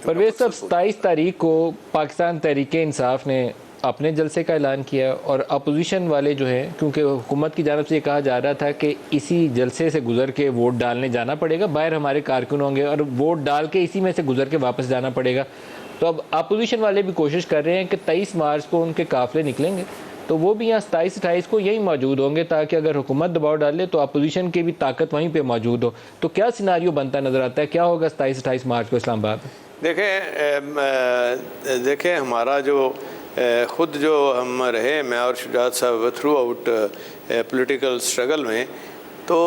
پرویز صاحب 27 تاریخ کو پاکستان تحریک انصاف نے اپنے جلسے کا اعلان کیا اور اپوزیشن والے جو ہیں، کیونکہ حکومت کی جانب سے یہ کہا جا رہا تھا کہ اسی جلسے سے گزر کے ووٹ ڈالنے جانا پڑے گا، باہر ہمارے کارکن ہوں گے اور ووٹ ڈال کے اسی میں سے گزر کے واپس جانا پڑے گا. تو اب اپوزیشن والے بھی کوشش کر رہے ہیں کہ 23 مارچ کو ان کے قافلے نکلیں گے تو وہ بھی یہاں 27-28 کو یہی موجود ہوں گے، تاکہ اگر حکومت دباؤ ڈالے تو اپوزیشن کی بھی طاقت وہیں پہ موجود ہو. تو کیا سیناریو بنتا نظر آتا ہے، کیا ہوگا 27-28 مارچ کو اسلام آباد میں؟ دیکھیں ہمارا جو خود جو ہم رہے، میں اور شجاعت صاحب تھرو آؤٹ پولیٹیکل اسٹرگل میں، تو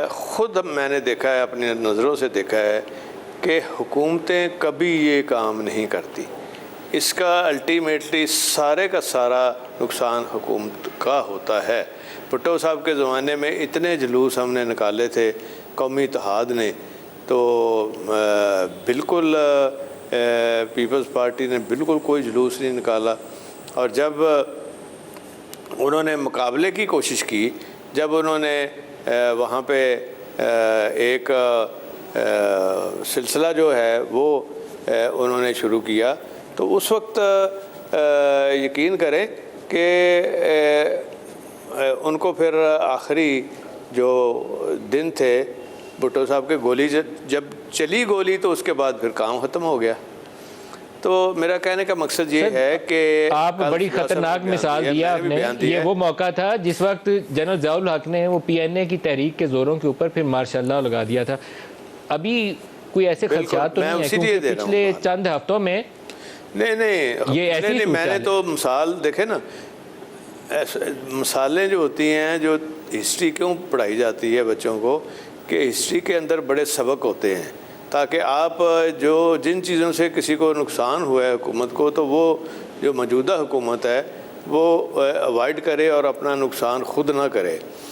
خود میں نے دیکھا ہے، اپنی نظروں سے دیکھا ہے کہ حکومتیں کبھی یہ کام نہیں کرتی. اس کا الٹیمیٹلی سارے کا سارا نقصان حکومت کا ہوتا ہے. بھٹو صاحب کے زمانے میں اتنے جلوس ہم نے نکالے تھے قومی اتحاد نے، تو بالکل پیپلز پارٹی نے بالکل کوئی جلوس نہیں نکالا. اور جب انہوں نے مقابلے کی کوشش کی، جب انہوں نے وہاں پہ ایک سلسلہ جو ہے وہ انہوں نے شروع کیا، تو اس وقت یقین کریں کہ ان کو پھر آخری جو دن تھے بھٹو صاحب کے، گولی جب چلی گولی تو اس کے بعد پھر کام ختم ہو گیا. تو میرا کہنے کا مقصد یہ ہے کہ آپ بڑی خطرناک مثال دیا آپ نے. یہ وہ موقع تھا جس وقت جنرل ضیاء الحق نے وہ پی این اے کی تحریک کے زوروں کے اوپر پھر ماشاء اللہ لگا دیا تھا. ابھی کوئی ایسے خدشات تو نہیں ہیں کیونکہ پچھلے چند ہفتوں میں نہیں میں نے تو مثال دیکھے نا، مثالیں جو ہوتی ہیں، جو ہسٹری کیوں پڑھائی جاتی ہے بچوں کو، کہ ہسٹری کے اندر بڑے سبق ہوتے ہیں، تاکہ آپ جن چیزوں سے کسی کو نقصان ہوا ہے حکومت کو، تو وہ جو موجودہ حکومت ہے وہ اوائڈ کرے اور اپنا نقصان خود نہ کرے.